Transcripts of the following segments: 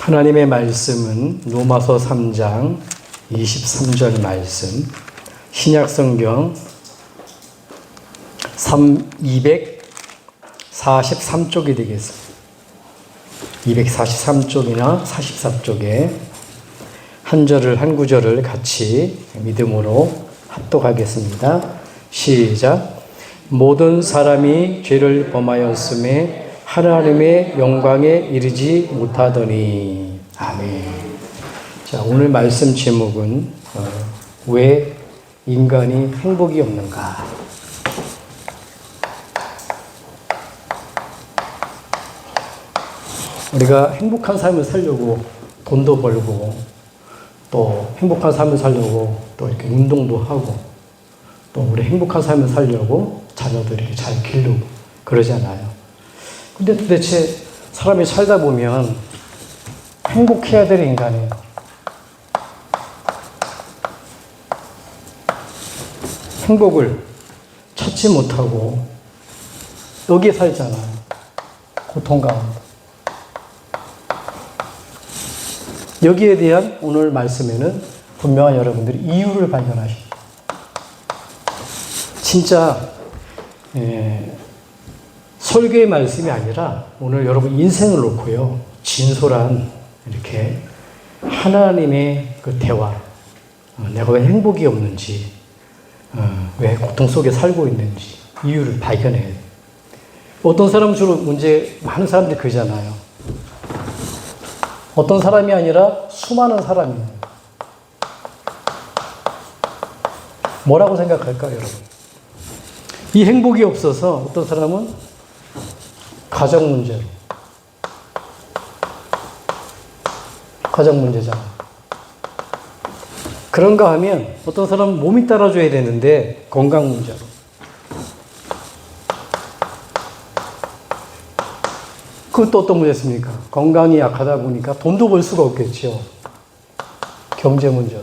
하나님의 말씀은 로마서 3장 23절 말씀, 신약성경 243쪽이 되겠습니다. 243쪽이나 44쪽에 한 절을, 한 구절을 같이 믿음으로 합독하겠습니다. 시작. 모든 사람이 죄를 범하였음에 하나님의 영광에 이르지 못하더니. 아멘. 자, 오늘 말씀 제목은 왜 인간이 행복이 없는가? 우리가 행복한 삶을 살려고 돈도 벌고 또 행복한 삶을 살려고 또 이렇게 운동도 하고 또 우리 행복한 삶을 살려고 자녀들 이렇게 잘 기르고 그러잖아요. 근데 도대체 사람이 살다 보면 행복해야 될 인간이에요. 행복을 찾지 못하고 여기에 살잖아요. 고통 가운데. 여기에 대한 오늘 말씀에는 분명한 여러분들이 이유를 발견하십니다. 진짜 설교의 말씀이 아니라 오늘 여러분 인생을 놓고요, 진솔한 이렇게 하나님의 그 대화, 내가 왜 행복이 없는지, 왜 고통 속에 살고 있는지 이유를 발견해야 돼요. 어떤 사람은 주로 문제, 많은 사람들이 그러잖아요. 어떤 사람이 아니라 수많은 사람이에요. 뭐라고 생각할까요, 여러분? 이 행복이 없어서 어떤 사람은 가정 문제로. 가정 문제잖아요. 그런가 하면 어떤 사람은 몸이 따라줘야 되는데 건강 문제로. 그것도 어떤 문제였습니까? 건강이 약하다 보니까 돈도 벌 수가 없겠죠. 경제 문제로.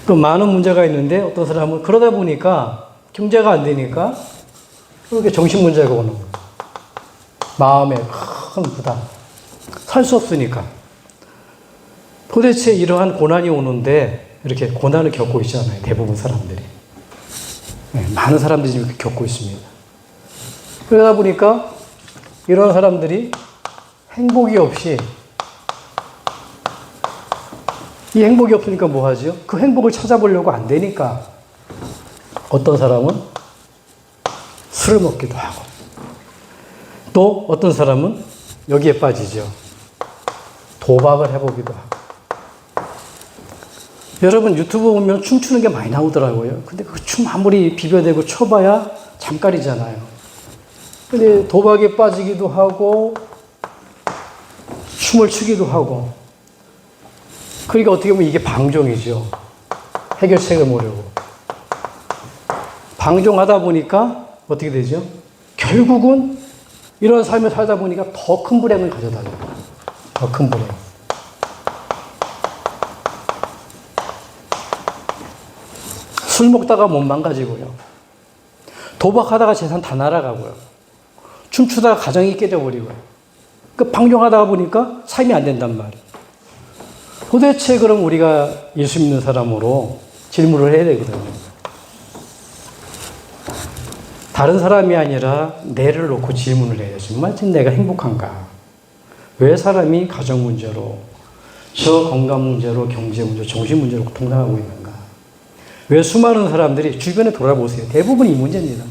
또 많은 문제가 있는데 어떤 사람은 그러다 보니까 경제가 안 되니까 그렇게 정신 문제가 오는 거예요. 마음에 큰 부담. 살 수 없으니까. 도대체 이러한 고난이 오는데 이렇게 고난을 겪고 있잖아요. 대부분 사람들이. 네, 많은 사람들이 이렇게 겪고 있습니다. 그러다 보니까 이런 사람들이 행복이 없이, 이 행복이 없으니까 뭐 하죠? 그 행복을 찾아보려고 안 되니까 어떤 사람은 술을 먹기도 하고 또 어떤 사람은 여기에 빠지죠. 도박을 해보기도 하고. 여러분 유튜브 보면 춤추는 게 많이 나오더라고요. 근데 그 춤 아무리 비벼대고 춰봐야 잠깐이잖아요. 근데 도박에 빠지기도 하고 춤을 추기도 하고. 그러니까 어떻게 보면 이게 방종이죠. 해결책을 모르고. 방종하다 보니까 어떻게 되죠? 결국은 이런 삶을 살다 보니까 더 큰 불행을 가져다 줘요. 더 큰 불행. 술 먹다가 몸 망가지고요. 도박하다가 재산 다 날아가고요. 춤추다가 가정이 깨져버리고요. 그 방종하다가 보니까 삶이 안 된단 말이에요. 도대체 그럼 우리가 예수 믿는 사람으로 질문을 해야 되거든요. 다른 사람이 아니라 내를 놓고 질문을 해야 돼요. 정말 내가 행복한가? 왜 사람이 가정 문제로, 저 건강 문제로, 경제 문제로, 정신 문제로 고통당하고 있는가? 왜 수많은 사람들이 주변에 돌아보세요. 대부분 이 문제입니다.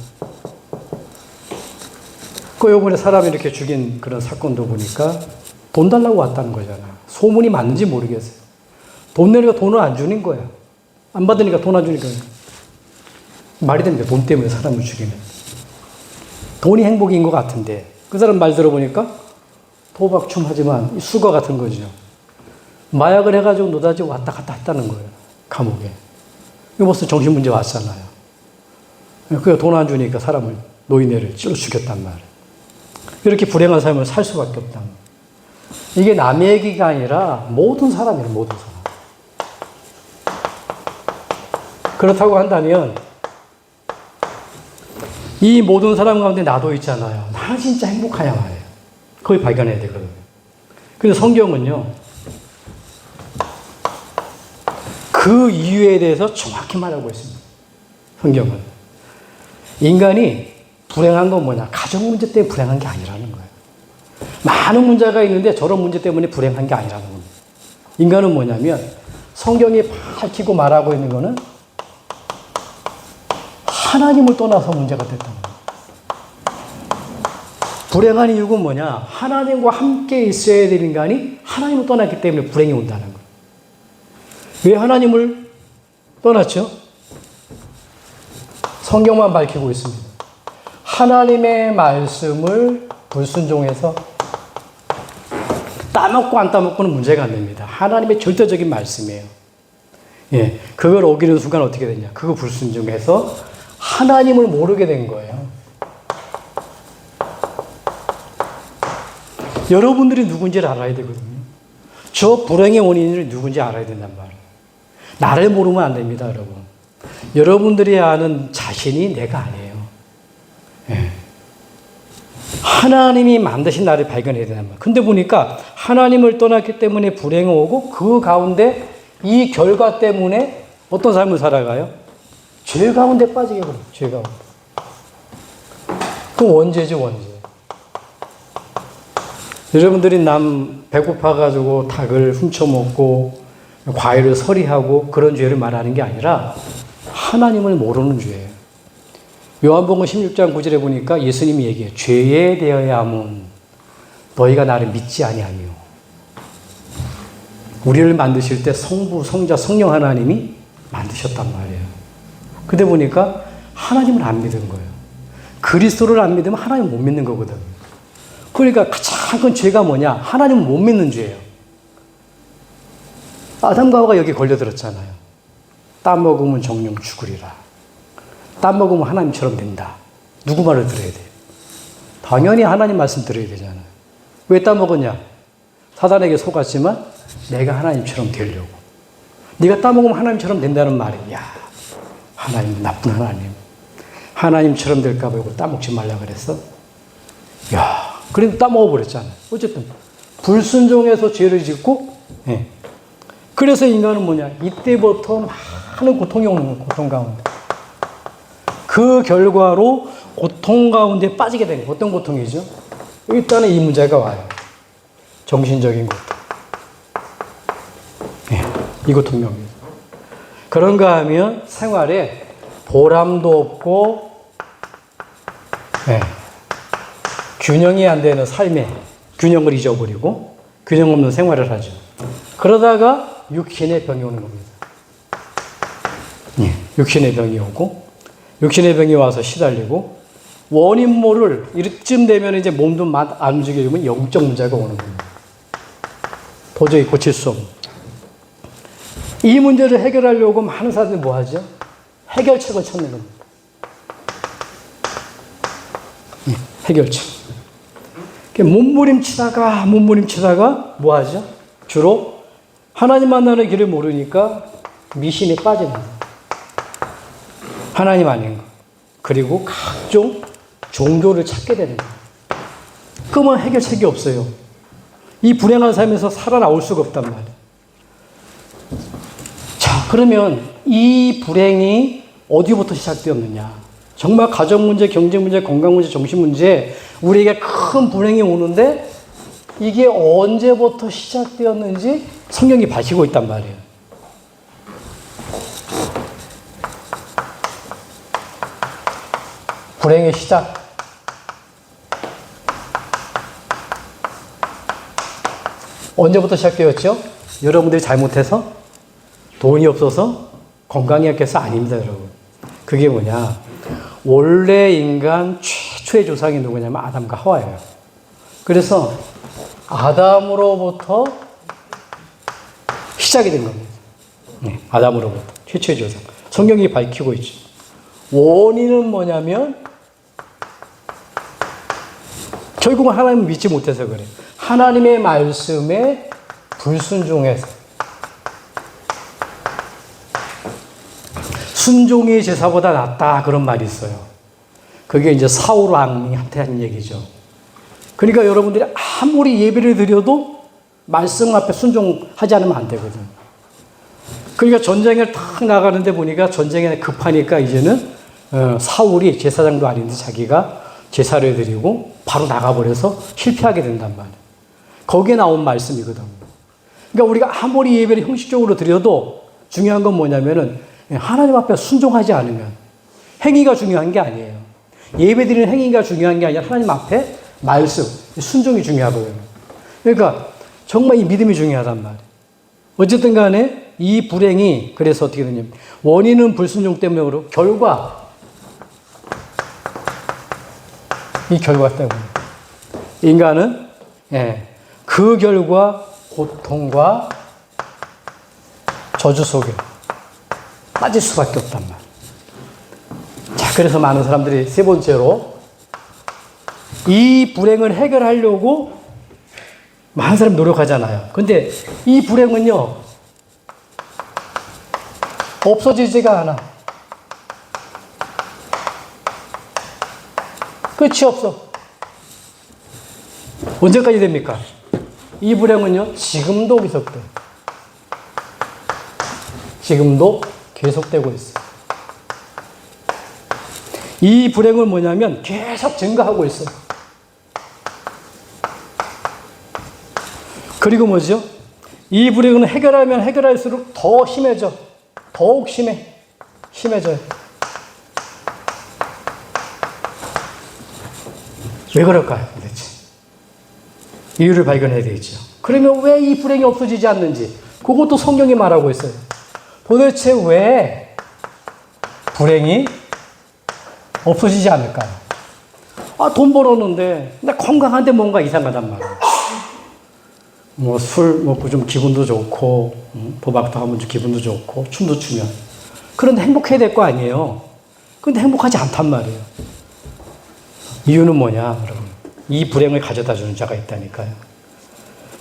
그 요번에 사람 이렇게 죽인 그런 사건도 보니까 돈 달라고 왔다는 거잖아요. 소문이 맞는지 모르겠어요. 돈 내니까 돈을 안 주는 거야. 안 받으니까 돈 안 주니까. 말이 됩니까? 돈 때문에 사람을 죽이는. 돈이 행복인 것 같은데 그 사람 말 들어보니까 도박춤 하지만 수거 같은 거죠. 마약을 해가지고 노다지 왔다 갔다 했다는 거예요. 감옥에. 이거 벌써 정신문제 왔잖아요. 그게 돈 안 주니까 사람을, 노인네를 찔러 죽였단 말이에요. 이렇게 불행한 삶을 살 수밖에 없다. 이게 남의 얘기가 아니라 모든 사람이에요. 모든 사람. 그렇다고 한다면 이 모든 사람 가운데 나도 있잖아요. 나는 진짜 행복하냐 말이에요. 그걸 발견해야 되거든요. 그래서 성경은요, 그 이유에 대해서 정확히 말하고 있습니다. 성경은. 인간이 불행한 건 뭐냐? 가정 문제 때문에 불행한 게 아니라는 거예요. 많은 문제가 있는데 저런 문제 때문에 불행한 게 아니라는 겁니다. 인간은 뭐냐면 성경이 밝히고 말하고 있는 거는 하나님을 떠나서 문제가 됐다는 거예요. 불행한 이유가 뭐냐? 하나님과 함께 있어야 될 인간이 하나님을 떠났기 때문에 불행이 온다는 거예요. 왜 하나님을 떠났죠? 성경만 밝히고 있습니다. 하나님의 말씀을 불순종해서 따먹고 안 따먹고는 문제가 안 됩니다. 하나님의 절대적인 말씀이에요. 예, 그걸 어기는 순간 어떻게 되냐? 그거 불순종해서 하나님을 모르게 된 거예요. 여러분들이 누군지를 알아야 되거든요. 저 불행의 원인이 누군지 알아야 된단 말이에요. 나를 모르면 안 됩니다, 여러분. 여러분들이 아는 자신이 내가 아니에요. 예. 하나님이 만드신 나를 발견해야 된단 말이에요. 근데 보니까 하나님을 떠났기 때문에 불행이 오고 그 가운데 이 결과 때문에 어떤 삶을 살아가요? 죄 가운데 빠지게 그래요. 죄 가운데. 그 원죄죠, 원죄. 여러분들이 남 배고파가지고 닭을 훔쳐먹고 과일을 서리하고 그런 죄를 말하는 게 아니라 하나님을 모르는 죄예요. 요한복음 16장 9절에 보니까 예수님이 얘기해요. 죄에 대하여 함은 너희가 나를 믿지 아니하며. 우리를 만드실 때 성부, 성자, 성령 하나님이 만드셨단 말이에요. 근데 보니까 하나님을 안 믿은 거예요. 그리스도를 안 믿으면 하나님 못 믿는 거거든. 그러니까 가장 큰 죄가 뭐냐? 하나님을 못 믿는 죄예요. 아담과 하와가 여기 걸려들었잖아요. 따먹으면 정령 죽으리라. 따먹으면 하나님처럼 된다. 누구 말을 들어야 돼요? 당연히 하나님 말씀 들어야 되잖아요. 왜 따먹었냐? 사단에게 속았지만 내가 하나님처럼 되려고. 네가 따먹으면 하나님처럼 된다는 말이야. 하나님 나쁜 하나님. 하나님처럼 될까 봐 이거 따먹지 말라 그랬어. 야, 그래도 따먹어버렸잖아요. 어쨌든 불순종해서 죄를 짓고, 예. 그래서 인간은 뭐냐? 이때부터 많은 고통이 오는 거예요. 고통 가운데. 그 결과로 고통 가운데 빠지게 된 거예요. 어떤 고통이죠? 일단은 이 문제가 와요. 정신적인 고통. 예, 이 고통입니다. 그런가 하면 생활에 보람도 없고, 예, 균형이 안 되는 삶에 균형을 잊어버리고 균형 없는 생활을 하죠. 그러다가 육신의 병이 오는 겁니다. 예, 육신의 병이 오고 육신의 병이 와서 시달리고 원인 모를 이쯤 되면 이제 몸도 안 움직이면 영적 문제가 오는 겁니다. 도저히 고칠 수 없는. 이 문제를 해결하려고 많은 사람들이 뭐 하죠? 해결책을 찾는 겁니다. 예, 해결책. 몸부림치다가 뭐 하죠? 주로 하나님 만나는 길을 모르니까 미신에 빠지는 거예요. 하나님 아닌 거. 그리고 각종 종교를 찾게 되는 거예요. 그러면 해결책이 없어요. 이 불행한 삶에서 살아나올 수가 없단 말이에요. 자, 그러면 이 불행이 어디부터 시작되었느냐? 정말 가정 문제, 경제 문제, 건강 문제, 정신 문제, 우리에게 큰 불행이 오는데 이게 언제부터 시작되었는지 성경이 밝히고 있단 말이에요. 불행의 시작. 언제부터 시작되었죠? 여러분들이 잘못해서 돈이 없어서 건강이 약해서 아닙니다, 여러분. 그게 뭐냐? 원래 인간 최초의 조상이 누구냐면 아담과 하와예요. 그래서 아담으로부터 시작이 된 겁니다. 네, 아담으로부터 최초의 조상. 성경이 밝히고 있죠. 원인은 뭐냐면 결국은 하나님을 믿지 못해서 그래요. 하나님의 말씀에 불순종해서. 순종이 제사보다 낫다 그런 말이 있어요. 그게 이제 사울 왕한테 한 얘기죠. 그러니까 여러분들이 아무리 예배를 드려도 말씀 앞에 순종하지 않으면 안 되거든. 그러니까 전쟁을 탁 나가는데 보니까 전쟁에 급하니까 이제는 사울이 제사장도 아닌데 자기가 제사를 드리고 바로 나가버려서 실패하게 된단 말이에요. 거기에 나온 말씀이거든. 그러니까 우리가 아무리 예배를 형식적으로 드려도 중요한 건 뭐냐면은 하나님 앞에 순종하지 않으면 행위가 중요한 게 아니에요. 예배 드리는 행위가 중요한 게 아니라 하나님 앞에 말씀, 순종이 중요하거든요. 그러니까 정말 이 믿음이 중요하단 말이에요. 어쨌든 간에 이 불행이 그래서 어떻게 되냐면 원인은 불순종 때문에 결과 이 결과 때문에 인간은 그 결과 고통과 저주 속에 빠질 수밖에 없단 말이에요. 자, 그래서 많은 사람들이 세 번째로 이 불행을 해결하려고 많은 사람이 노력하잖아요. 근데 이 불행은요, 없어지지가 않아. 끝이 없어. 언제까지 됩니까? 이 불행은요, 지금도 계속돼. 지금도 계속되고 있어요. 이 불행은 뭐냐면 계속 증가하고 있어요. 그리고 뭐죠? 이 불행은 해결하면 해결할수록 더 심해져. 더욱 심해져요. 왜 그럴까요, 도대체? 이유를 발견해야 되겠죠. 그러면 왜 이 불행이 없어지지 않는지, 그것도 성경이 말하고 있어요. 도대체 왜 불행이 없어지지 않을까요? 돈 벌었는데, 나 건강한데 뭔가 이상하단 말이에요. 술 먹고 좀 기분도 좋고, 도박도 하면 좀 기분도 좋고, 춤도 추면. 그런데 행복해야 될 거 아니에요. 그런데 행복하지 않단 말이에요. 이유는 뭐냐, 여러분? 이 불행을 가져다 주는 자가 있다니까요.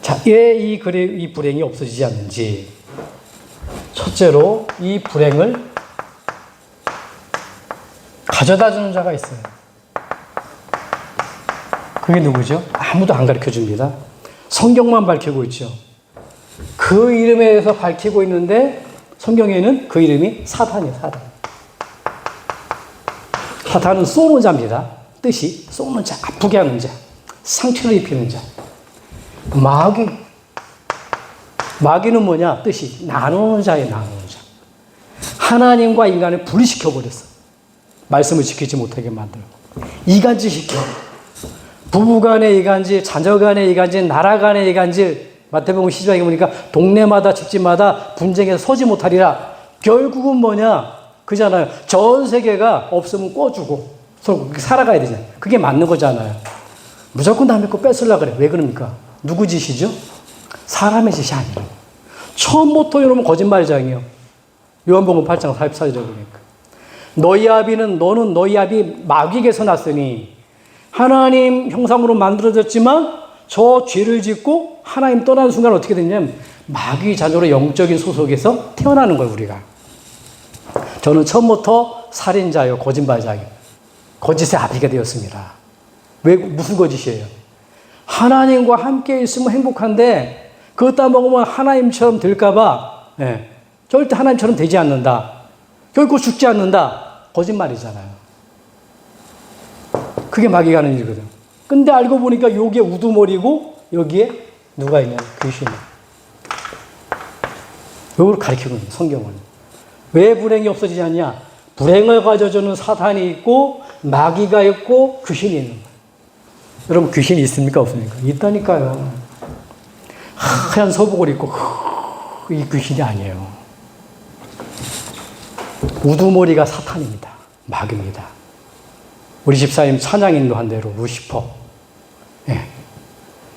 자, 왜 이 불행이 없어지지 않는지. 첫째로, 이 불행을 가져다 주는 자가 있어요. 그게 누구죠? 아무도 안 가르쳐 줍니다. 성경만 밝히고 있죠. 그 이름에 대해서 밝히고 있는데 성경에는 그 이름이 사탄이에요. 사탄. 사탄은 쏘는 자입니다. 뜻이 쏘는 자, 아프게 하는 자, 상처를 입히는 자. 마귀는 뭐냐? 뜻이 나누는 자예요. 나누는 자. 하나님과 인간을 분리시켜버렸어. 말씀을 지키지 못하게 만들고 이간질 시켜. 부부 간의 이간질, 자녀 간의 이간질, 나라 간의 이간질. 마태복음 12장에 보니까 동네마다 집집마다 분쟁에서 서지 못하리라. 결국은 뭐냐? 그잖아요. 전 세계가 없으면 꿔주고 서로 살아가야 되잖아요. 그게 맞는 거잖아요. 무조건 남의 거 뺏으려고 그래. 왜 그럽니까? 누구 짓이죠? 사람의 짓이 아니라. 처음부터 여러분 거짓말장이에요. 요한복음 8장 44절에 보니까. 너는 너희 아비 마귀에게서 났으니 하나님 형상으로 만들어졌지만 저 죄를 짓고 하나님 떠나는 순간 어떻게 되냐면 마귀 자녀로 영적인 소속에서 태어나는 거예요, 우리가. 저는 처음부터 살인자요, 거짓말자요. 거짓의 아비가 되었습니다. 왜, 무슨 거짓이에요? 하나님과 함께 있으면 행복한데 그것 따먹으면 하나님처럼 될까봐 절대 하나님처럼 되지 않는다. 결코 죽지 않는다. 거짓말이잖아요. 그게 마귀가 하는 일이거든. 근데 알고 보니까 여기에 우두머리고 여기에 누가 있냐? 귀신이. 이걸 가르치고 있는 성경은. 왜 불행이 없어지지 않냐? 불행을 가져주는 사탄이 있고 마귀가 있고 귀신이 있는 거예요. 여러분 귀신이 있습니까? 없습니까? 있다니까요. 하얀 서복을 입고 이 귀신이 아니에요. 우두머리가 사탄입니다. 마귀입니다. 우리 집사님 찬양인도 한 대로 루시퍼. 예.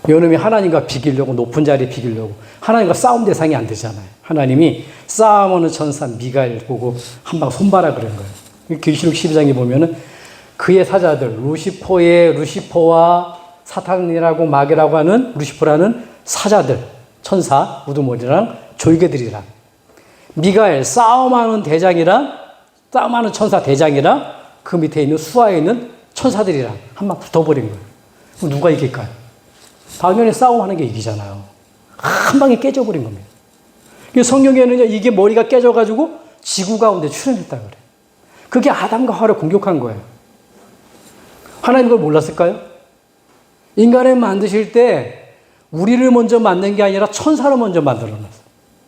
이놈이 하나님과 비기려고 높은 자리에 비기려고 하나님과 싸움 대상이 안 되잖아요. 하나님이 싸움하는 천사 미가엘 보고 한 방 손봐라 그런 거예요. 계시록 12장에 보면은 그의 사자들 루시퍼와 사탄이라고 마귀라고 하는 루시퍼라는 사자들 천사 우두머리랑 졸개들이랑 미가엘 싸움하는 대장이랑 싸움하는 천사 대장이랑 그 밑에 있는 수하에 있는 천사들이랑 한방 붙어버린 거예요. 그럼 누가 이길까요? 당연히 싸움하는 게 이기잖아요. 한 방에 깨져버린 겁니다. 성경에는요, 이게 머리가 깨져가지고 지구 가운데 출현했다 그래요. 그게 아담과 하와를 공격한 거예요. 하나님 그걸 몰랐을까요? 인간을 만드실 때 우리를 먼저 만든 게 아니라 천사를 먼저 만들어놨어요.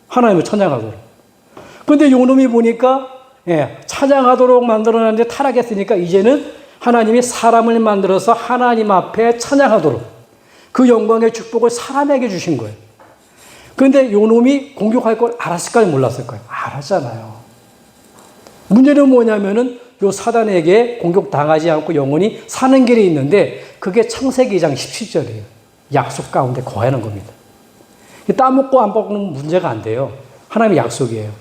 하나님을 찬양하도록. 그런데 요놈이 보니까 찬양하도록 만들어놨는데 타락했으니까 이제는 하나님이 사람을 만들어서 하나님 앞에 찬양하도록 그 영광의 축복을 사람에게 주신 거예요. 그런데 요놈이 공격할 걸 알았을까요? 몰랐을까요? 알았잖아요. 문제는 뭐냐면은 요 사단에게 공격당하지 않고 영원히 사는 길이 있는데 그게 창세기 2장 17절이에요. 약속 가운데 거하는 겁니다. 따먹고 안 먹는 문제가 안 돼요. 하나님의 약속이에요.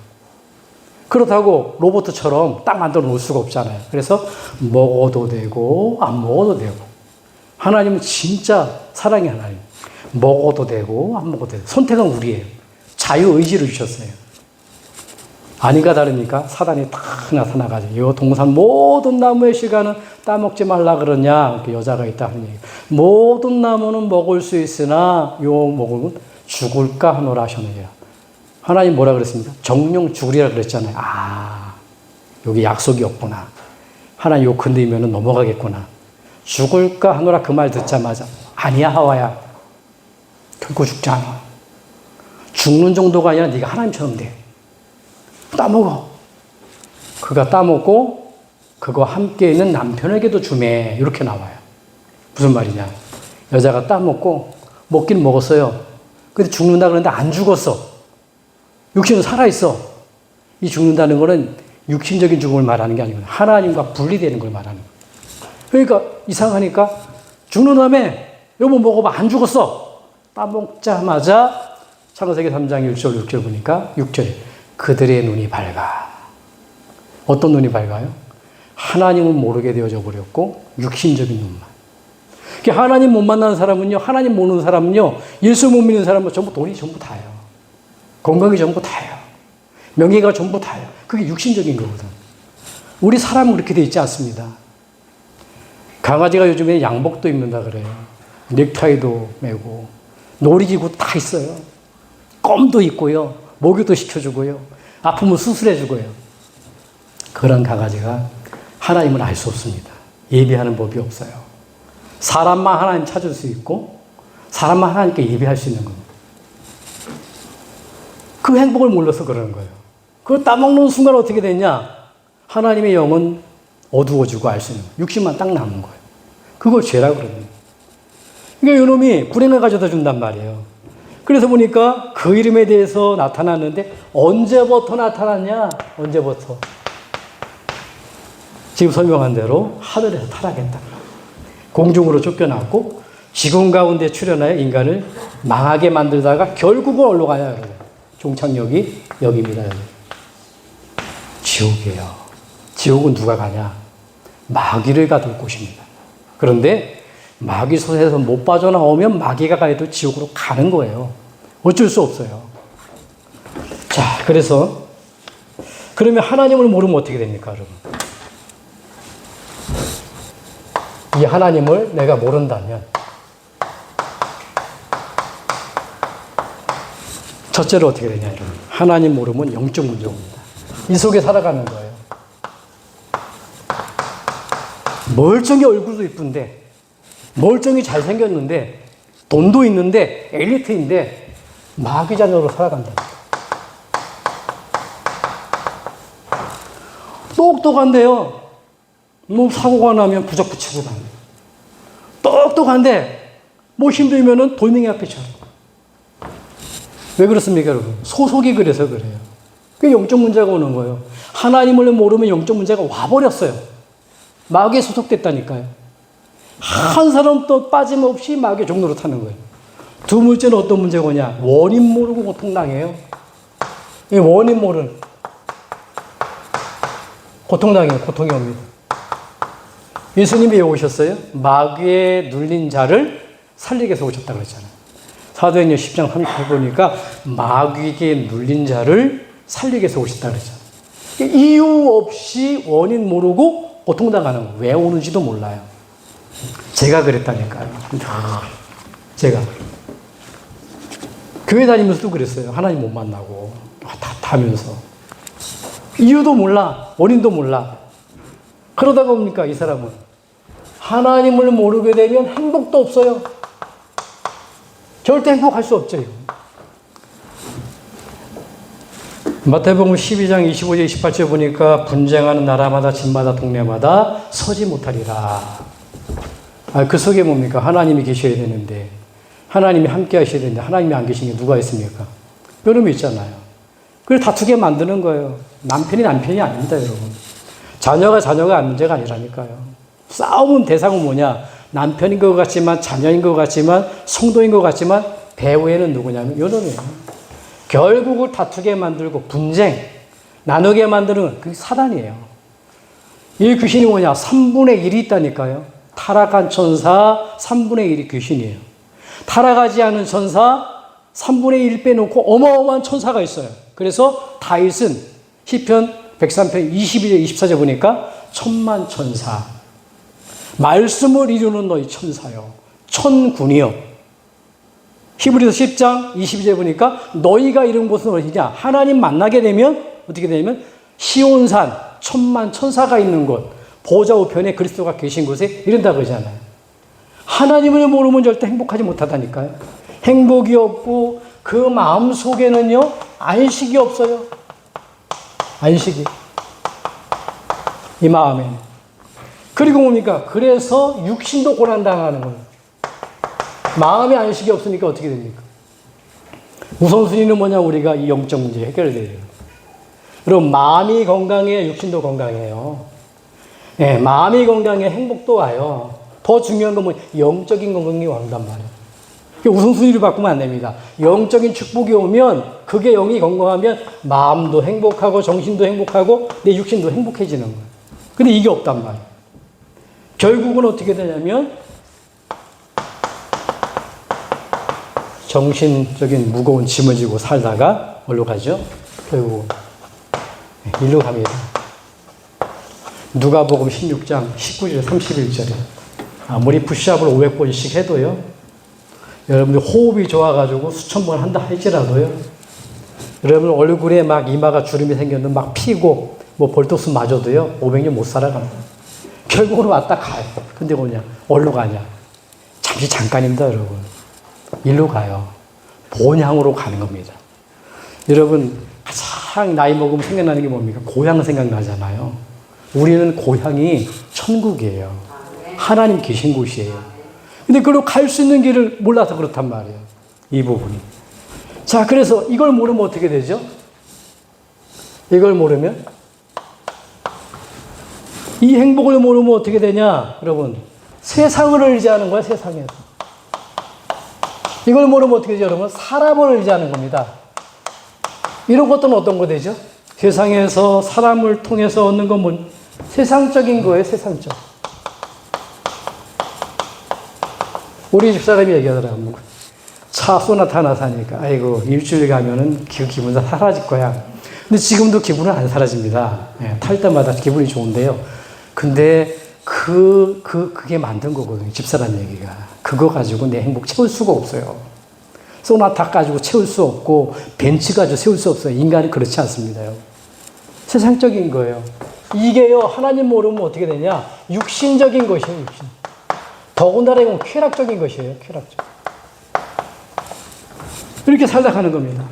그렇다고 로봇처럼 딱 만들어 놓을 수가 없잖아요. 그래서 먹어도 되고 안 먹어도 되고. 하나님은 진짜 사랑의 하나님. 먹어도 되고 안 먹어도 되고. 선택은 우리예요. 자유의지를 주셨어요. 아닌가 다릅니까? 사단이 딱 나타나가지고 이 동산 모든 나무의 실과는 따먹지 말라 그러냐? 그 여자가 있다 하는 얘기. 모든 나무는 먹을 수 있으나 요 먹으면 죽을까 하노라 하셨느니라. 하나님 뭐라 그랬습니까? 정령 죽으리라 그랬잖아요. 아, 여기 약속이 없구나. 하나님 요 건드리면 넘어가겠구나. 죽을까 하노라 그 말 듣자마자 아니야 하와야. 결코 죽지 않아. 죽는 정도가 아니라 네가 하나님처럼 돼. 따먹어. 그가 따먹고 그거 함께 있는 남편에게도 주매. 이렇게 나와요. 무슨 말이냐. 여자가 따먹고 먹긴 먹었어요. 근데 죽는다 그러는데 안 죽었어. 육신은 살아있어. 이 죽는다는 거는 육신적인 죽음을 말하는 게 아니고 하나님과 분리되는 걸 말하는 거예요. 그러니까 이상하니까 죽는 다음에 여보 먹어봐. 안 죽었어. 따먹자마자 창세기 3장 1절 6절 보니까 6절 그들의 눈이 밝아. 어떤 눈이 밝아요? 하나님은 모르게 되어져 버렸고 육신적인 눈만. 하나님 못 만나는 사람은요, 하나님 모르는 사람은요, 예수 못 믿는 사람은 전부 돈이 전부 다예요. 건강이 전부 다예요. 명예가 전부 다예요. 그게 육신적인 거거든. 우리 사람은 그렇게 돼 있지 않습니다. 강아지가 요즘에 양복도 입는다 그래요. 넥타이도 매고 놀이기구 다 있어요. 껌도 있고요. 목욕도 시켜주고요. 아프면 수술해주고요. 그런 강아지가 하나님을 알 수 없습니다. 예배하는 법이 없어요. 사람만 하나님 찾을 수 있고 사람만 하나님께 예배할 수 있는 겁니다. 그 행복을 몰라서 그러는 거예요. 그걸 따먹는 순간 어떻게 되냐? 하나님의 영은 어두워지고 알 수 있는 거예요. 육신만 딱 남은 거예요. 그걸 죄라고 그러는 거예요. 그러니까 이놈이 불행을 가져다 준단 말이에요. 그래서 보니까 그 이름에 대해서 나타났는데 언제부터 나타났냐? 언제부터? 지금 설명한 대로 하늘에서 타락했다. 공중으로 쫓겨났고 지금 가운데 출현하여 인간을 망하게 만들다가 결국은 어디로 가냐? 여러분. 종착역이 여기입니다. 여기. 지옥이에요. 지옥은 누가 가냐? 마귀를 가둘 곳입니다. 그런데 마귀 손에서 못 빠져나오면 마귀가 가도 지옥으로 가는 거예요. 어쩔 수 없어요. 자, 그래서 그러면 하나님을 모르면 어떻게 됩니까, 여러분? 이 하나님을 내가 모른다면 첫째로 어떻게 되냐, 여러분? 하나님 모르면 영적 문제가 옵니다. 이 속에 살아가는 거예요. 멀쩡히 얼굴도 이쁜데 멀쩡히 잘생겼는데 돈도 있는데 엘리트인데 마귀 자녀로 살아간다. 똑똑한데요. 뭐 사고가 나면 부적 붙이고 다녀요. 똑똑한데 뭐 힘들면은 돌멩이 앞에 쳐. 왜 그렇습니까, 여러분? 소속이 그래서 그래요. 그게 영적 문제가 오는 거예요. 하나님을 모르면 영적 문제가 와버렸어요. 마귀에 소속됐다니까요. 한 사람도 빠짐없이 마귀의 종로로 타는 거예요. 두 번째는 어떤 문제가 오냐? 원인 모르고 고통당해요. 이 원인 모르는. 고통당해요. 고통이 옵니다. 예수님이 왜 오셨어요? 마귀에 눌린 자를 살리기 위해서 오셨다고 그랬잖아요. 사도행전 10장 38 보니까 마귀에게 눌린 자를 살리기 위해서 오셨다고 그랬잖아요. 이유 없이 원인 모르고 고통당하는 거예요. 왜 오는지도 몰라요. 제가 그랬다니까요. 제가. 교회 다니면서도 그랬어요. 하나님 못 만나고. 답답하면서. 이유도 몰라. 원인도 몰라. 그러다가 뭡니까? 이 사람은. 하나님을 모르게 되면 행복도 없어요. 절대 행복할 수 없죠. 마태복음 12장 25절 28절 보니까 분쟁하는 나라마다 집마다 동네마다 서지 못하리라. 그 속에 뭡니까? 하나님이 계셔야 되는데, 하나님이 함께 하셔야 되는데 하나님이 안 계신 게 누가 있습니까? 여러분 있잖아요. 그래서 다투게 만드는 거예요. 남편이 아닙니다, 여러분. 자녀가 문제가 아니라니까요. 싸움은 대상은 뭐냐? 남편인 것 같지만, 자녀인 것 같지만, 성도인 것 같지만, 배후에는 누구냐면 여러분이에요. 결국을 다투게 만들고 분쟁, 나누게 만드는 그게 사단이에요. 이 귀신이 뭐냐? 3분의 1이 있다니까요. 타락한 천사 3분의 1이 귀신이에요. 타락하지 않은 천사 3분의 1 빼놓고 어마어마한 천사가 있어요. 그래서 다윗은 시편 103편 22절 24절 보니까 천만 천사, 말씀을 이루는 너희 천사요, 천군이요. 히브리서 10장 22절 보니까 너희가 이런 곳은 어디냐? 하나님 만나게 되면 어떻게 되냐면 시온산 천만 천사가 있는 곳, 보좌 우편에 그리스도가 계신 곳에 이른다 그러잖아요. 하나님을 모르면 절대 행복하지 못하다니까요. 행복이 없고 그 마음 속에는요 안식이 없어요. 안식이 이 마음에. 그리고 뭡니까? 그래서 육신도 고난당하는 거예요. 마음의 안식이 없으니까 어떻게 됩니까? 우선순위는 뭐냐? 우리가 이 영적 문제 해결해야 돼요. 그럼 마음이 건강해야 육신도 건강해요. 네, 마음이 건강해 행복도 와요. 더 중요한 건 뭐 영적인 건강이 왕단 말이에요. 우선순위를 바꾸면 안 됩니다. 영적인 축복이 오면 그게 영이 건강하면 마음도 행복하고 정신도 행복하고 내 육신도 행복해지는 거예요. 근데 이게 없단 말이에요. 결국은 어떻게 되냐면 정신적인 무거운 짐을 지고 살다가 어디로 가죠? 결국 일로 갑니다. 누가복음 16장 19절 31절에 아무리 푸시업을 500번씩 해도요, 여러분들 호흡이 좋아가지고 수천 번 한다 할지라도요, 여러분 얼굴에 막 이마가 주름이 생겼는데 막 피고 뭐 볼토스 맞아도요 500년 못 살아갑니다. 결국은 왔다 가요. 근데 뭐냐? 어디로 가냐? 잠깐입니다, 여러분. 일로 가요. 본향으로 가는 겁니다. 여러분 가장 나이 먹으면 생각나는 게 뭡니까? 고향 생각나잖아요. 우리는 고향이 천국이에요. 하나님 계신 곳이에요. 근데 그걸로 갈 수 있는 길을 몰라서 그렇단 말이에요. 이 부분이. 자, 그래서 이걸 모르면 어떻게 되죠? 이걸 모르면 이 행복을 모르면 어떻게 되냐? 여러분 세상을 의지하는 거야. 세상에서. 이걸 모르면 어떻게 되죠? 여러분 사람을 의지하는 겁니다. 이런 것들은 어떤 거 되죠? 세상에서 사람을 통해서 얻는 건 뭐 세상적인 거예요. 세상적. 우리 집사람이 얘기하더라고요. 차 소나타 하나 사니까 아이고 일주일 가면은 그 기분 다 사라질 거야. 근데 지금도 기분은 안 사라집니다. 예, 탈 때마다 기분이 좋은데요. 근데 그게 만든 거거든요. 집사람 얘기가. 그거 가지고 내 행복 채울 수가 없어요. 소나타 가지고 채울 수 없고 벤츠 가지고 세울 수 없어요. 인간은 그렇지 않습니다요. 세상적인 거예요. 이게요, 하나님 모르면 어떻게 되냐? 육신적인 것이에요, 육신. 더군다나 이건 쾌락적인 것이에요, 쾌락적. 이렇게 살다 가는 겁니다.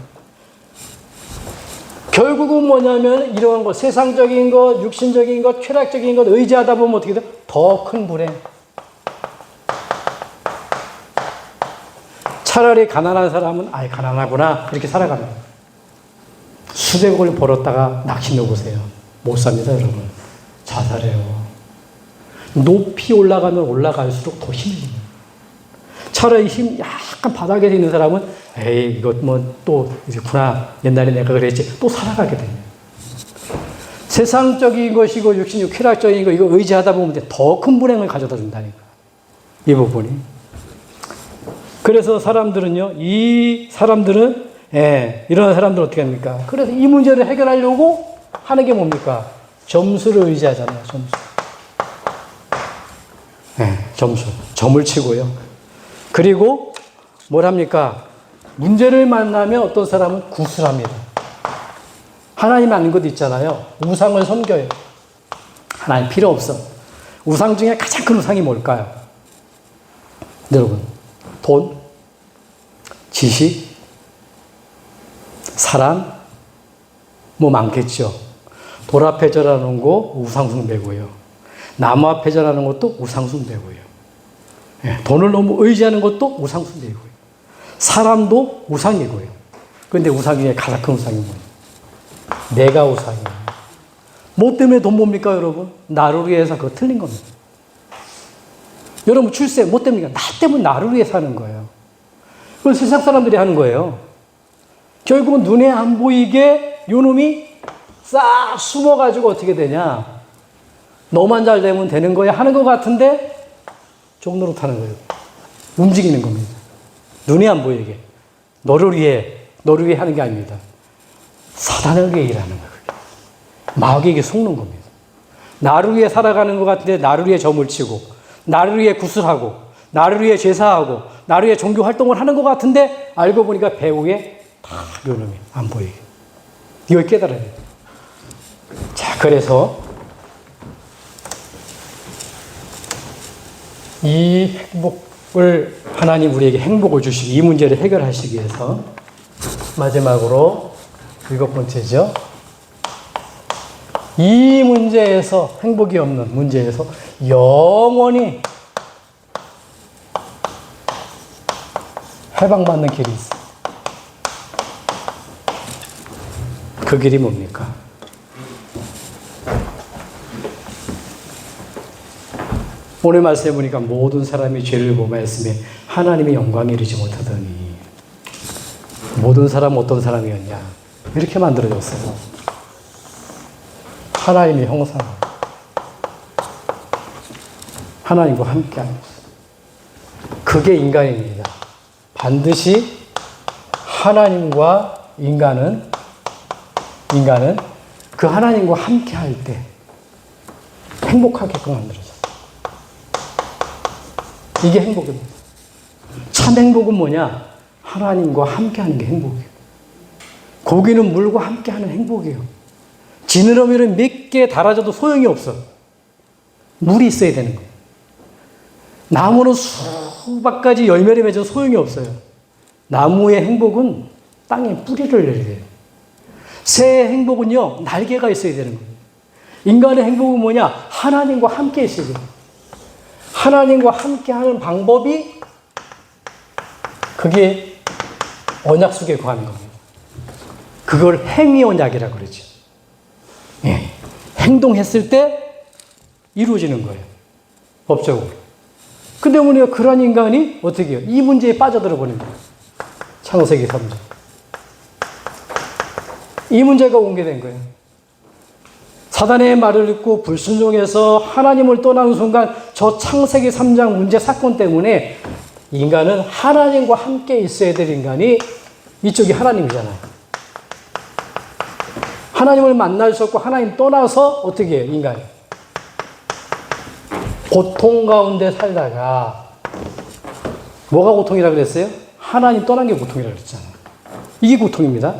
결국은 뭐냐면 이러한 것, 세상적인 것, 육신적인 것, 쾌락적인 것 의지하다 보면 어떻게 돼요? 더 큰 불행. 차라리 가난한 사람은 아이 가난하구나 이렇게 살아갑니다. 수백억을 벌었다가 낚시 넣어보세요. 못 삽니다, 여러분. 자살해요. 높이 올라가면 올라갈수록 더 힘이. 차라리 힘 약간 바닥에 있는 사람은 에이 이것 뭐 또 이제구나 옛날에 내가 그랬지 또 살아가게 됩니다. 세상적인 것이고 육신이 쾌락적인 거 이거 의지하다 보면 더 큰 불행을 가져다 준다니까. 이 부분이. 그래서 사람들은요, 이 사람들은 이런 사람들은 어떻게 합니까? 그래서 이 문제를 해결하려고 하는 게 뭡니까? 점수를 의지하잖아요. 점수. 점을 치고요. 그리고 뭘 합니까? 문제를 만나면 어떤 사람은 구술합니다. 하나님 아닌 것도 있잖아요. 우상을 섬겨요. 하나님 필요 없어. 우상 중에 가장 큰 우상이 뭘까요? 여러분, 돈, 지식, 사람, 뭐 많겠죠. 돌 앞에 절하는 거 우상숭배고요. 나무 앞에 절하는 것도 우상숭배고요. 돈을 너무 의지하는 것도 우상숭배고요. 사람도 우상이고요. 그런데 우상 중에 가장 큰 우상이 뭐예요? 내가 우상이에요. 뭐 때문에 돈 봅니까, 여러분? 나를 위해서 그거 틀린 겁니다. 여러분, 출세 뭐 때문입니까? 나 때문에 나를 위해 사는 거예요. 그건 세상 사람들이 하는 거예요. 결국은 눈에 안 보이게 요놈이 싹 숨어가지고 어떻게 되냐? 너만 잘 되면 되는 거야 하는 것 같은데 종노릇 하는 거예요. 움직이는 겁니다. 눈에 안 보이게. 너를 위해 하는 게 아닙니다. 사단을 위해 일하는 거예요. 마귀에게 속는 겁니다. 나를 위해 살아가는 것 같은데 나를 위해 점을 치고, 나를 위해 구슬하고, 나를 위해 제사하고, 나를 위해 종교 활동을 하는 것 같은데 알고 보니까 배후에 다 요놈이 안 보이게. 이걸 깨달아야 돼요. 자, 그래서 이 행복을, 하나님 우리에게 행복을 주시고 이 문제를 해결하시기 위해서 마지막으로 7번째죠. 이 문제에서, 행복이 없는 문제에서 영원히 해방받는 길이 있어요. 그 길이 뭡니까? 오늘 말씀해 보니까 모든 사람이 죄를 범하였으며 하나님의 영광에 이르지 못하더니 모든 사람은 어떤 사람이었냐? 이렇게 만들어졌어요. 하나님의 형상, 하나님과 함께하는 것. 그게 인간입니다. 반드시 하나님과 인간은 그 하나님과 함께할 때 행복하게끔 만들어졌어요. 이게 행복입니다. 참 행복은 뭐냐? 하나님과 함께하는 게 행복이에요. 고기는 물과 함께하는 행복이에요. 지느러미를 몇 개 달아줘도 소용이 없어. 물이 있어야 되는 거예요. 나무는 수박 가지 열매를 맺어도 소용이 없어요. 나무의 행복은 땅에 뿌리를 내려야 돼요. 새의 행복은요, 날개가 있어야 되는 거예요. 인간의 행복은 뭐냐? 하나님과 함께 있어야 돼요. 하나님과 함께하는 방법이 그게 언약 속에 거하는 겁니다. 그걸 행위 언약이라고 그러죠. 예. 행동했을 때 이루어지는 거예요. 법적으로. 근데 우리가 그런 인간이 어떻게 해요? 이 문제에 빠져들어 버린 거예요. 창세기 3장. 이 문제가 공개된 거예요. 사단의 말을 듣고 불순종해서 하나님을 떠나는 순간 저 창세기 3장 문제 사건 때문에 인간은 하나님과 함께 있어야 될 인간이 이쪽이 하나님이잖아요. 하나님을 만날 수 없고 하나님 떠나서 어떻게 해요, 인간이? 고통 가운데 살다가 뭐가 고통이라고 그랬어요? 하나님 떠난 게 고통이라고 그랬잖아요. 이게 고통입니다.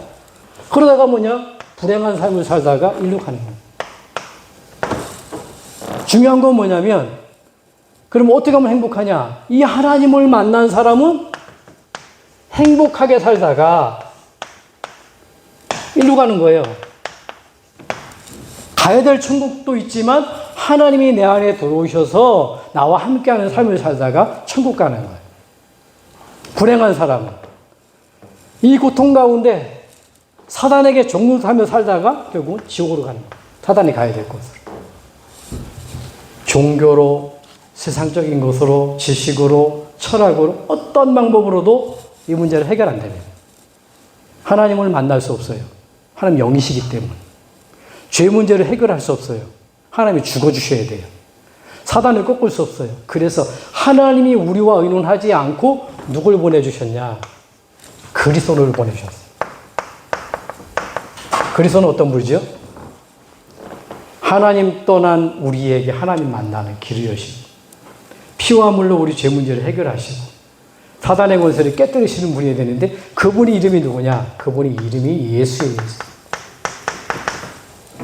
그러다가 뭐냐? 불행한 삶을 살다가 일로 가는 거예요. 중요한 건 뭐냐면, 그럼 어떻게 하면 행복하냐? 이 하나님을 만난 사람은 행복하게 살다가 일로 가는 거예요. 가야 될 천국도 있지만 하나님이 내 안에 들어오셔서 나와 함께하는 삶을 살다가 천국 가는 거예요. 불행한 사람은 이 고통 가운데 사단에게 종노릇하며 살다가 결국은 지옥으로 가는 거예요. 사단이 가야 될 곳으로. 종교로, 세상적인 것으로, 지식으로, 철학으로 어떤 방법으로도 이 문제를 해결 안 됩니다. 하나님을 만날 수 없어요. 하나님 영이시기 때문에. 죄 문제를 해결할 수 없어요. 하나님이 죽어주셔야 돼요. 사단을 꺾을 수 없어요. 그래서 하나님이 우리와 의논하지 않고 누굴 보내주셨냐? 그리스도를 보내주셨어요. 그리스도는 어떤 분이죠? 하나님 떠난 우리에게 하나님 만나는 길을 여신, 피 피와 물로 우리 죄 문제를 해결하시고 사단의 권세를 깨뜨리시는 분이 되는데 그분이 이름이 누구냐? 그분이 이름이 예수예요.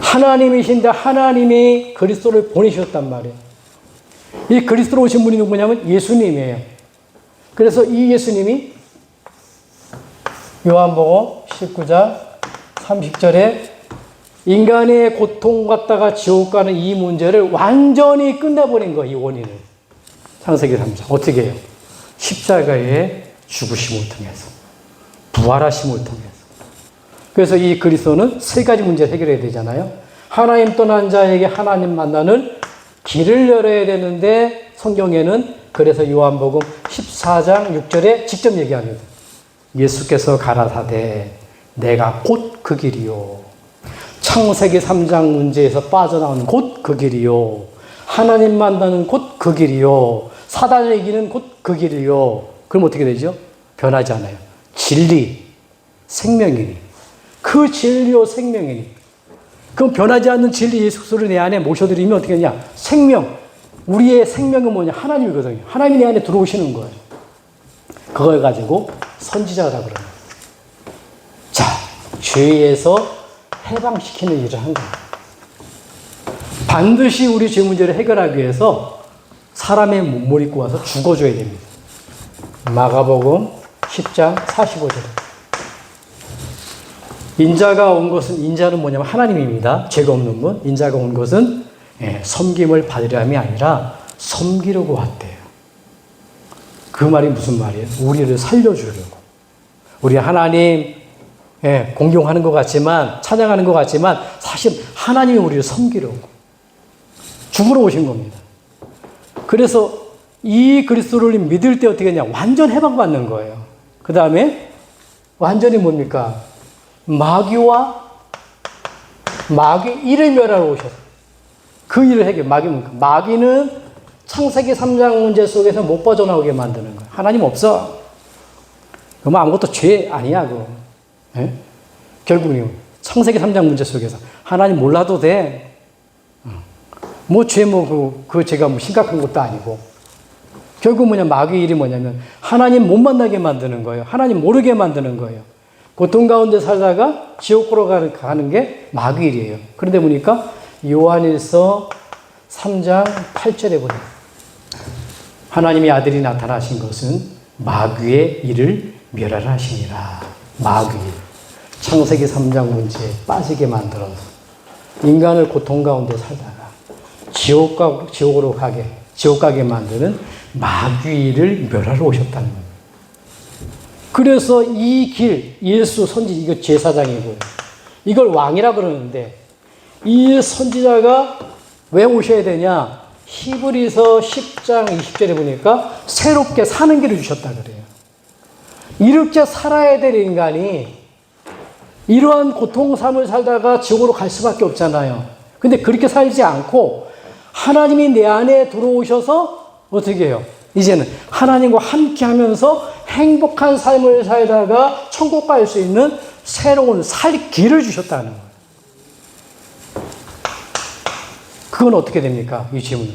하나님이신데 하나님이 그리스도를 보내셨단 말이에요. 이 그리스도로 오신 분이 누구냐면 예수님이에요. 그래서 이 예수님이 요한복음 19장 30절에 인간의 고통 갖다가 지옥 가는 이 문제를 완전히 끝내버린 거예요. 이 원인을. 창세기 3장. 어떻게 해요? 십자가의 죽으심을 통해서, 부활하심을 통해서. 그래서 이 그리스도는 세 가지 문제를 해결해야 되잖아요. 하나님 떠난 자에게 하나님 만나는 길을 열어야 되는데 성경에는 그래서 요한복음 14장 6절에 직접 얘기합니다. 예수께서 가라사대 내가 곧 그 길이요. 창세기 3장 문제에서 빠져나오는 곧 그 길이요. 하나님 만나는 곧 그 길이요. 사단을 이기는 곧 그 길이요. 그럼 어떻게 되죠? 변하지 않아요. 진리, 생명이니. 그 진리요 생명이니. 그럼 변하지 않는 진리 예수 그리스도를 내 안에 모셔드리면 어떻게 되냐? 생명. 우리의 생명은 뭐냐? 하나님이거든요. 하나님이 내 안에 들어오시는 거예요. 그걸 가지고 선지자라 그러는 거예요. 자, 죄에서 해방시키는 일을 한 거예요. 반드시 우리 죄 문제를 해결하기 위해서 사람의 몸을 입고 와서 죽어줘야 됩니다. 마가복음 10장 45절. 인자가 온 것은, 인자는 뭐냐면 하나님입니다. 죄가 없는 분. 인자가 온 것은 섬김을 받으려 함이 아니라 섬기려고 왔대요. 그 말이 무슨 말이에요? 우리를 살려주려고. 우리 하나님 공경하는 것 같지만, 찬양하는 것 같지만 사실 하나님이 우리를 섬기려고 죽으러 오신 겁니다. 그래서 이 그리스도를 믿을 때 어떻게 하냐? 완전 해방받는 거예요. 그 다음에 완전히 뭡니까? 마귀와 마귀 일을 멸하러 오셨어요. 그 일을 해결. 마귀는 창세기 3장 문제 속에서 못 빠져나오게 만드는 거예요. 하나님 없어. 그럼 아무것도 죄 아니야, 그거. 결국은 창세기 3장 문제 속에서 하나님 몰라도 돼. 뭐 죄 그 죄가 뭐 심각한 것도 아니고. 결국 뭐냐, 마귀 일이 뭐냐면 하나님 못 만나게 만드는 거예요. 하나님 모르게 만드는 거예요. 고통 가운데 살다가 지옥으로 가는 게 마귀 일이에요. 그런데 보니까 요한일서 3장 8절에 보니까 하나님의 아들이 나타나신 것은 마귀의 일을 멸하라 하시니라. 마귀 일. 창세기 3장 문제에 빠지게 만들어서 인간을 고통 가운데 살다가 지옥으로 지옥 가게 만드는 마귀를 멸하러 오셨다는 겁니다. 그래서 이 길, 예수 선지, 이거 제사장이고요. 이걸 왕이라 그러는데 이 선지자가 왜 오셔야 되냐? 히브리서 10장 20절에 보니까 새롭게 사는 길을 주셨다 그래요. 이렇게 살아야 될 인간이 이러한 고통 삶을 살다가 지옥으로 갈 수밖에 없잖아요. 근데 그렇게 살지 않고 하나님이 내 안에 들어오셔서 어떻게 해요? 이제는 하나님과 함께 하면서 행복한 삶을 살다가 천국 갈 수 있는 새로운 살 길을 주셨다는 거예요. 그건 어떻게 됩니까? 이 질문.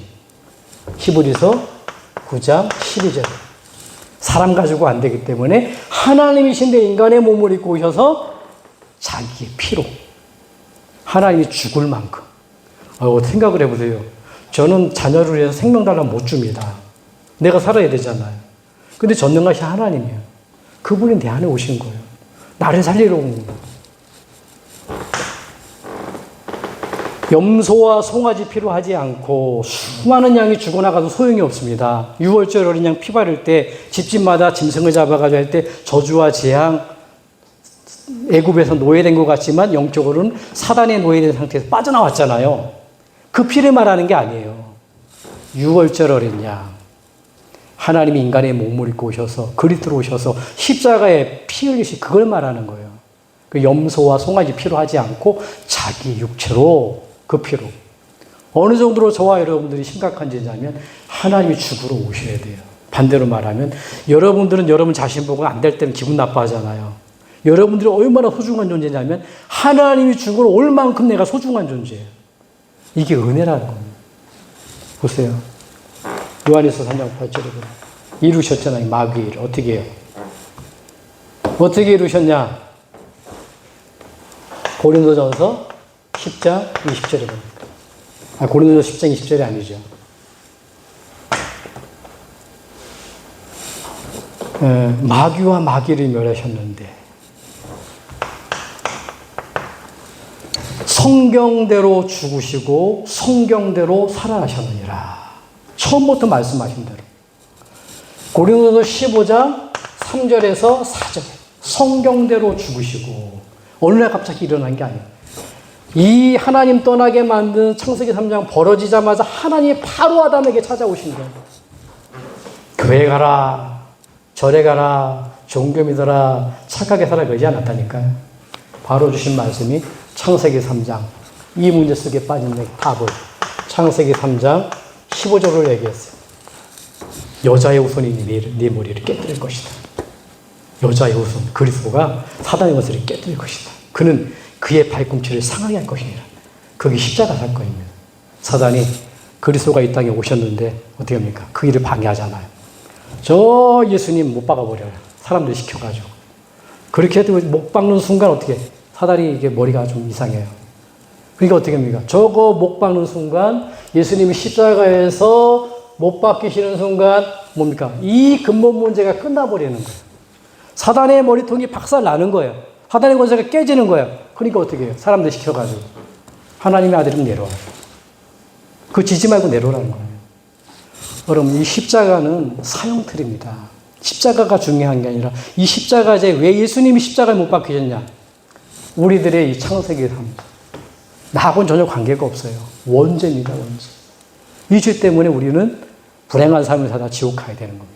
히브리서 9장 12절. 사람 가지고 안 되기 때문에 하나님이신데 인간의 몸을 입고 오셔서 자기의 피로 하나님이 죽을 만큼. 생각을 해보세요. 저는 자녀를 위해서 생명 달라면 못 줍니다. 내가 살아야 되잖아요. 근데 전능하신 하나님이에요. 그분이 내 안에 오신 거예요. 나를 살리러 온 거예요. 염소와 송아지 필요하지 않고 수많은 양이 죽어나가도 소용이 없습니다. 6월절 어린 양 피 바를 때 집집마다 짐승을 잡아가지고 할 때 저주와 재앙, 애굽에서 노예된 것 같지만 영적으로는 사단의 노예된 상태에서 빠져나왔잖아요. 그 피를 말하는 게 아니에요. 6월절 어린 양. 하나님이 인간의 몸을 입고 오셔서 그리스도로 오셔서 십자가에 피 흘리시 그걸 말하는 거예요. 그 염소와 송아지 피로 하지 않고 자기 육체로 그 피로. 어느 정도로 저와 여러분들이 심각한 죄냐면 하나님이 죽으러 오셔야 돼요. 반대로 말하면 여러분들은 여러분 자신 보고 안 될 때는 기분 나빠하잖아요. 여러분들이 얼마나 소중한 존재냐면 하나님이 죽으러 올 만큼 내가 소중한 존재예요. 이게 은혜라는 겁니다. 보세요. 요한일서 3장 8절에 보면 이루셨잖아요. 마귀를. 어떻게 해요? 어떻게 이루셨냐? 고린도전서 10장 20절에 보면. 고린도전서 10장 20절이 아니죠. 마귀와 마귀를 멸하셨는데 성경대로 죽으시고 성경대로 살아나셨느니라. 처음부터 말씀하신 대로. 고린도서 15장 3절에서 4절. 성경대로 죽으시고 어느 날 갑자기 일어난 게 아니에요. 이 하나님 떠나게 만든 창세기 3장 벌어지자마자 하나님이 바로 아담에게 찾아오신 거예요. 교회 가라, 절에 가라, 종교 믿어라, 착하게 살아 그러지 않았다니까요. 바로 주신 말씀이 창세기 3장, 이 문제 속에 빠진 답을 창세기 3장 15절을 얘기했어요. 여자의 후손이 네 머리를 깨뜨릴 것이다. 여자의 후손, 그리스도가 사단의 것을 깨뜨릴 것이다. 그는 그의 발꿈치를 상하게 할 것이니라. 그게 십자가 사건입니다. 사단이 그리스도가 이 땅에 오셨는데 어떻게 합니까? 그 일을 방해하잖아요. 저 예수님 못 박아버려요. 사람들 시켜가지고. 그렇게 해도 목 박는 순간 어떻게 사단이 이게 머리가 좀 이상해요. 그러니까 어떻게 합니까? 저거 목 박는 순간 예수님이 십자가에서 못 박히시는 순간 뭡니까? 이 근본 문제가 끝나버리는 거예요. 사단의 머리통이 박살 나는 거예요. 사단의 권세가 깨지는 거예요. 그러니까 어떻게 해요? 사람들 시켜가지고 하나님의 아들은 내려와요. 그 지지 말고 내려오라는 거예요. 여러분 이 십자가는 사형틀입니다. 십자가가 중요한 게 아니라 이 십자가에 왜 예수님이 십자가에 못 박히셨냐? 우리들의 이 창세기 삶 나하고는 전혀 관계가 없어요. 원죄입니다. 원죄. 이 죄 때문에 우리는 불행한 삶을 살다 지옥 가야 되는 겁니다.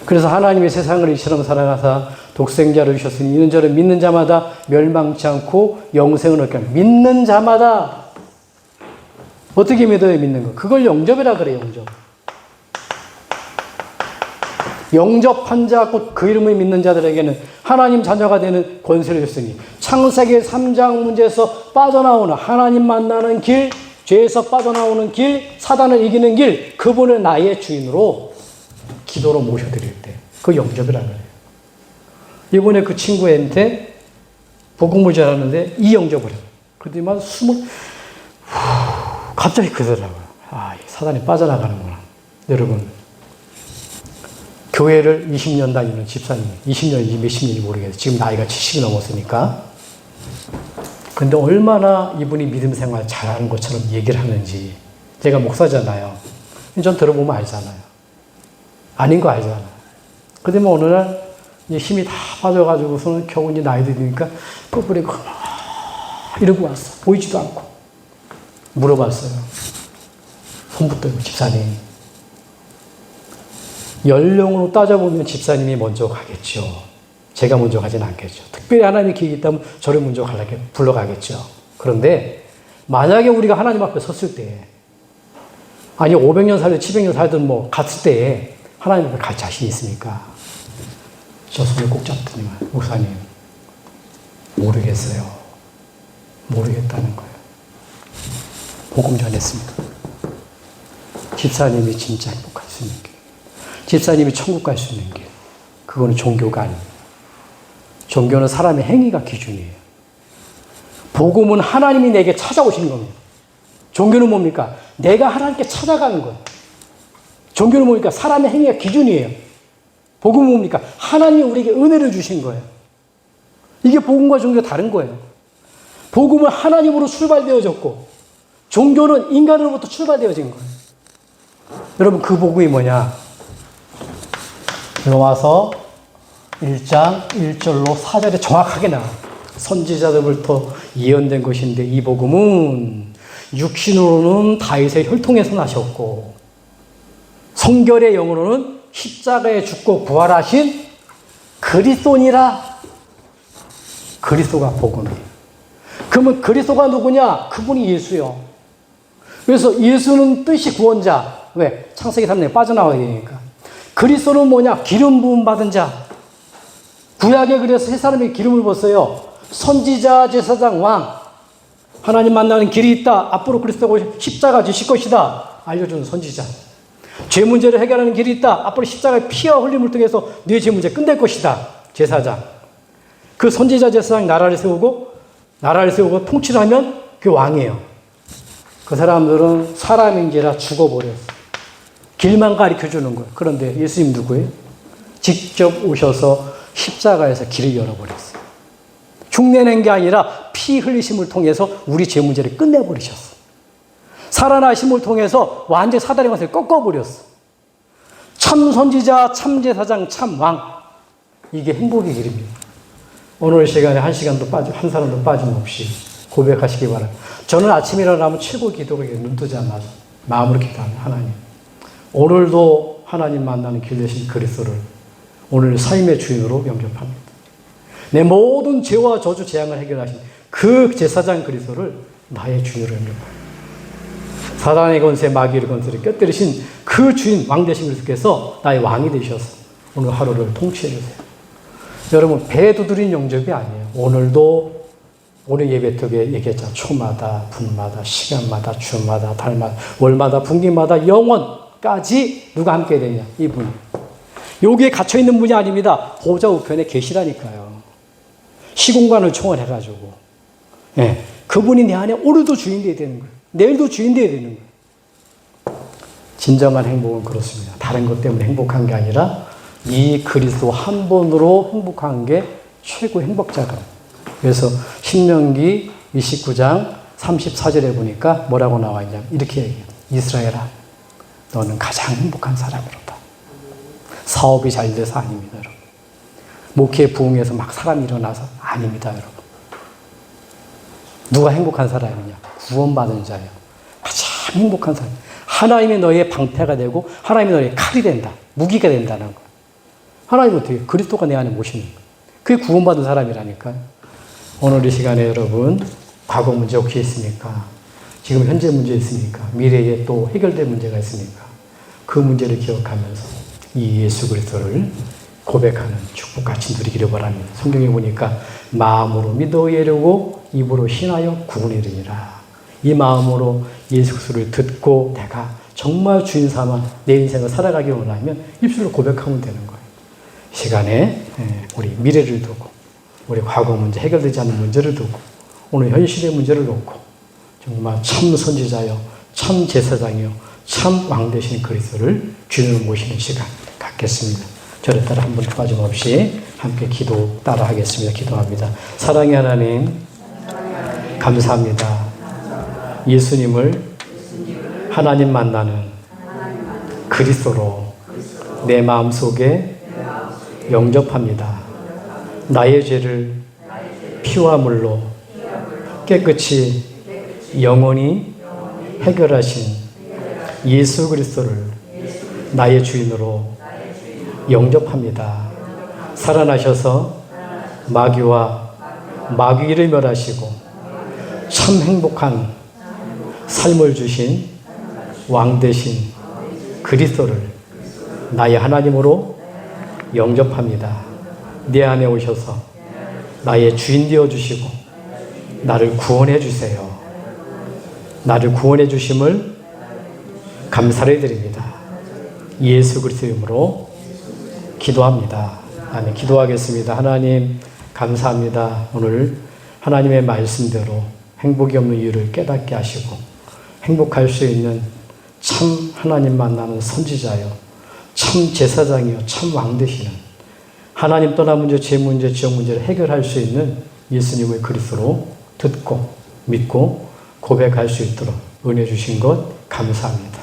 그래서 하나님의 세상을 이처럼 사랑하사 독생자를 주셨으니 이는 저를 믿는 자마다 멸망치 않고 영생을 얻게 합니다. 믿는 자마다 어떻게 믿어요? 믿는 거. 그걸 영접이라 그래요. 영접. 영접한 자, 곧 그 이름을 믿는 자들에게는 하나님 자녀가 되는 권세를 줬으니 창세기 3장 문제에서 빠져나오는 하나님 만나는 길, 죄에서 빠져나오는 길, 사단을 이기는 길, 그분을 나의 주인으로 기도로 모셔드릴 때 그 영접이라 그래요. 이번에 그 친구한테 복음을 전하는데 이 영접을 해요. 그러더니만 숨을 갑자기 그러더라고요. 사단이 빠져나가는구나. 여러분 교회를 20년 다니는 집사님, 20년인지 몇십 년인지 모르겠어요. 지금 나이가 70이 넘었으니까. 근데 얼마나 이분이 믿음 생활 잘하는 것처럼 얘기를 하는지. 제가 목사잖아요. 전 들어보면 알잖아요. 아닌 거 알잖아요. 근데 어느 날 이제 힘이 다 빠져가지고서는 겨우 이제 나이 드니까 꺼부리고 이러고 왔어. 보이지도 않고. 물어봤어요. 손붙들고 집사님. 연령으로 따져보면 집사님이 먼저 가겠죠. 제가 먼저 가진 않겠죠. 특별히 하나님의 기획이 있다면 저를 먼저 불러가겠죠. 그런데 만약에 우리가 하나님 앞에 섰을 때 아니 500년 살든 700년 살든 뭐 갔을 때 하나님 앞에 갈 자신이 있습니까? 저 손을 꼭 잡더니만 목사님 모르겠어요. 모르겠다는 거예요. 복음 전했습니다. 집사님이 진짜 행복할 수 있는 길. 집사님이 천국 갈 수 있는 길. 그거는 종교가 아닙니다. 종교는 사람의 행위가 기준이에요. 복음은 하나님이 내게 찾아오시는 겁니다. 종교는 뭡니까? 내가 하나님께 찾아가는 거예요. 종교는 뭡니까? 사람의 행위가 기준이에요. 복음은 뭡니까? 하나님이 우리에게 은혜를 주신 거예요. 이게 복음과 종교가 다른 거예요. 복음은 하나님으로 출발되어졌고 종교는 인간으로부터 출발되어진 거예요. 여러분 그 복음이 뭐냐? 로마서 1장 1절로 4절에 정확하게 나와요. 선지자들부터 예언된 것인데 이 복음은 육신으로는 다윗의 혈통에서 나셨고 성결의 영으로는 십자가에 죽고 부활하신 그리스도니라. 그리스도가 복음이에요. 그러면 그리스도가 누구냐? 그분이 예수요. 그래서 예수는 뜻이 구원자. 왜? 창세기 3장에 빠져나와야 되니까. 그리스도는 뭐냐? 기름 부음 받은 자. 구약에 그래서 세 사람이 기름을 벗어요. 선지자, 제사장, 왕. 하나님 만나는 길이 있다. 앞으로 그리스도가 십자가 지실 것이다. 알려주는 선지자. 죄 문제를 해결하는 길이 있다. 앞으로 십자가의 피와 흘림을 통해서 네 죄 문제 끝낼 것이다. 제사장. 그 선지자 제사장 나라를 세우고 통치를 하면 그 왕이에요. 그 사람들은 사람인지라 죽어버렸어. 길만 가르쳐주는 거예요. 그런데 예수님 누구예요? 직접 오셔서 십자가에서 길을 열어버렸어요. 흉내낸 게 아니라 피 흘리심을 통해서 우리 죄 문제를 끝내버리셨어. 살아나심을 통해서 완전히 사단의 것을 꺾어버렸어. 참 선지자, 참 제사장, 참 왕. 이게 행복의 길입니다. 오늘 시간에 한 사람도 빠짐없이 고백하시기 바랍니다. 저는 아침에 일어나면 최고 기도가 눈 뜨자마자 마음으로 기도합니다. 하나님, 오늘도 하나님 만나는 길 대신 그리스도를 오늘 삶의 주인으로 영접합니다. 내 모든 죄와 저주 재앙을 해결하신 그 제사장 그리스도를 나의 주인으로 영접합니다. 사단의 권세, 마귀의 권세를 껴때리신 그 주인, 왕 되신 그리스도께서 나의 왕이 되셔서 오늘 하루를 통치해 주세요. 여러분, 배 두드린 영접이 아니에요. 오늘 예배 때에 얘기했잖아요. 초마다, 분마다, 시간마다, 주마다, 달마다, 월마다, 분기마다, 영원까지 누가 함께 되냐? 이분. 여기에 갇혀있는 분이 아닙니다. 보좌 우편에 계시라니까요. 시공간을 총원해가지고. 네. 그분이 내 안에 오늘도 주인 되어야 되는 거예요. 내일도 주인 되어야 되는 거예요. 진정한 행복은 그렇습니다. 다른 것 때문에 행복한 게 아니라 이 그리스도 한 분으로 행복한 게 최고 행복자가. 그래서 신명기 29장 34절에 보니까 뭐라고 나와 있냐면 이렇게 얘기해요. 이스라엘아, 너는 가장 행복한 사람이로다. 사업이 잘 돼서 아닙니다, 여러분. 목회 부흥해서 막 사람이 일어나서 아닙니다, 여러분. 누가 행복한 사람이냐? 구원받은 자예요. 가장 행복한 사람. 하나님이 너의 방패가 되고 하나님이 너의 칼이 된다. 무기가 된다는 거. 하나님 어떻게 그리스도가 내 안에 모시는 거. 그게 구원받은 사람이라니까요. 오늘 이 시간에 여러분, 과거 문제 혹시 있습니까? 지금 현재 문제 있습니까? 미래에 또 해결될 문제가 있습니까? 그 문제를 기억하면서 이 예수 그리스도를 고백하는 축복같이 누리기를 바랍니다. 성경에 보니까 마음으로 믿어 이르고 입으로 신하여 구원에 이르니라. 이 마음으로 예수 그리스도를 듣고 내가 정말 주인 삼아 내 인생을 살아가기 원하면 입술로 고백하면 되는 거예요. 시간에 우리 미래를 두고 우리 과거 문제, 해결되지 않는 문제를 두고 오늘 현실의 문제를 놓고 정말 참 선지자요, 참 제사장이요, 참 왕 되신 그리스도를 주인으로 모시는 시간 갖겠습니다. 저를 따라 한 번도 빠짐없이 함께 기도 따라 하겠습니다. 기도합니다. 사랑의 하나님, 감사합니다. 예수님을 하나님 만나는 그리스도로 내 마음속에 영접합니다. 나의 죄를 피와 물로 깨끗이 영원히 해결하신 예수 그리스도를 나의 주인으로 영접합니다. 살아나셔서 마귀와 마귀를 멸하시고 참 행복한 삶을 주신 왕 되신 그리스도를 나의 하나님으로 영접합니다. 내 안에 오셔서 나의 주인 되어 주시고 나를 구원해 주세요. 나를 구원해 주심을 감사를 드립니다. 예수 그리스도의 이름으로 기도합니다. 아멘. 기도하겠습니다. 하나님 감사합니다. 오늘 하나님의 말씀대로 행복이 없는 이유를 깨닫게 하시고 행복할 수 있는 참 하나님 만나는 선지자요, 참 제사장이요, 참 왕 되시는 하나님 떠난 문제, 죄 문제, 지역 문제를 해결할 수 있는 예수님의 그리스도로 듣고 믿고 고백할 수 있도록 은혜 주신 것 감사합니다.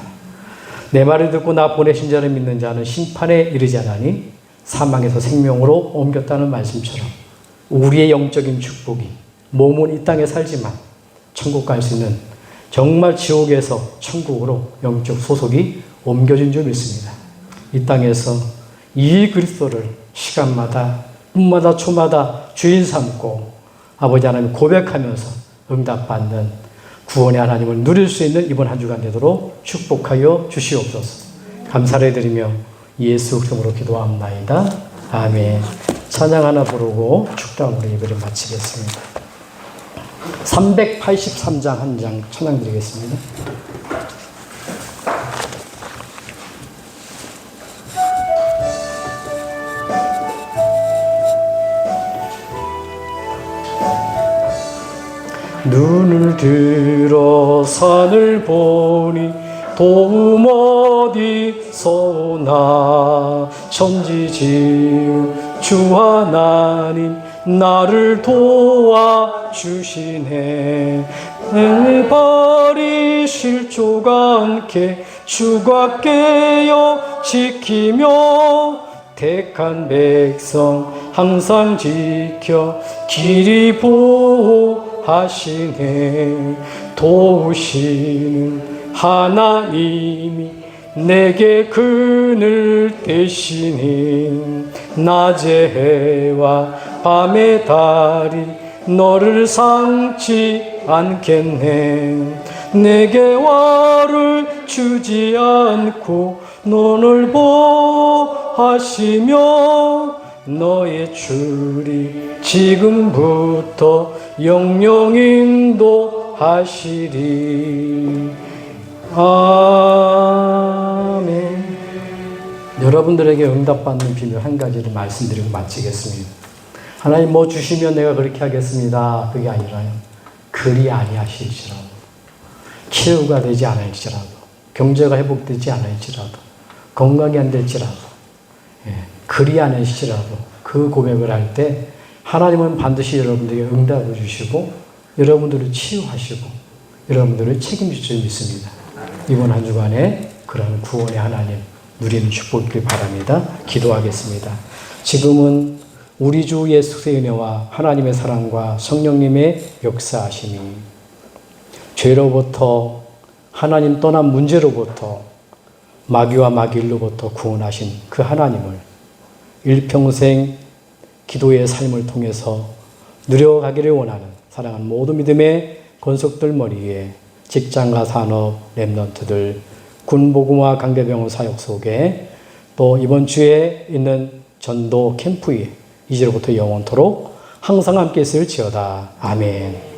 내 말을 듣고 나 보내신 자를 믿는 자는 심판에 이르지 않으니 사망에서 생명으로 옮겼다는 말씀처럼 우리의 영적인 축복이 몸은 이 땅에 살지만 천국 갈 수 있는 정말 지옥에서 천국으로 영적 소속이 옮겨진 줄 믿습니다. 이 땅에서 이 그리스도를 시간마다 분마다 초마다 주인 삼고 아버지 하나님 고백하면서 응답받는 구원의 하나님을 누릴 수 있는 이번 한 주간 되도록 축복하여 주시옵소서. 감사를 드리며 예수 그리스도로 기도합나이다. 아멘. 찬양 하나 부르고 축도함으로 예배를 마치겠습니다. 383장 한 장 찬양 드리겠습니다. 눈을 들어 산을 보니 도움 어디서 오나. 천지지은 주 하나님 나를 도와주시네. 내 발이 실조가 않게 주가 깨어 지키며 택한 백성 항상 지켜 길이 보호하시네. 도우시는 하나님이 내게 그늘 대시니. 낮의 해와 밤의 달이 너를 상치 않겠네. 내게 화를 주지 않고 너를 보호하시며 너의 줄이 지금부터 영영 인도하시리. 아멘. 여러분들에게 응답받는 비밀 한 가지를 말씀드리고 마치겠습니다. 하나님 뭐 주시면 내가 그렇게 하겠습니다. 그게 아니라요. 그리 아니하실지라도, 치유가 되지 않을지라도, 경제가 회복되지 않을지라도, 건강이 안 될지라도, 그리 아니실지라도 그 고백을 할 때 하나님은 반드시 여러분들에게 응답을 주시고 여러분들을 치유하시고 여러분들을 책임질 줄 믿습니다. 이번 한 주간에 그런 구원의 하나님 누리는 축복이길 바랍니다. 기도하겠습니다. 지금은 우리 주 예수의 은혜와 하나님의 사랑과 성령님의 역사하심이 죄로부터 하나님 떠난 문제로부터 마귀와 마귀일로부터 구원하신 그 하나님을 일평생 기도의 삶을 통해서 누려가기를 원하는 사랑하는 모든 믿음의 권속들 머리에 직장과 산업, 랩런트들, 군복음화 강대병원 사역 속에 또 이번 주에 있는 전도 캠프에 이제로부터 영원토록 항상 함께 있을지어다. 아멘.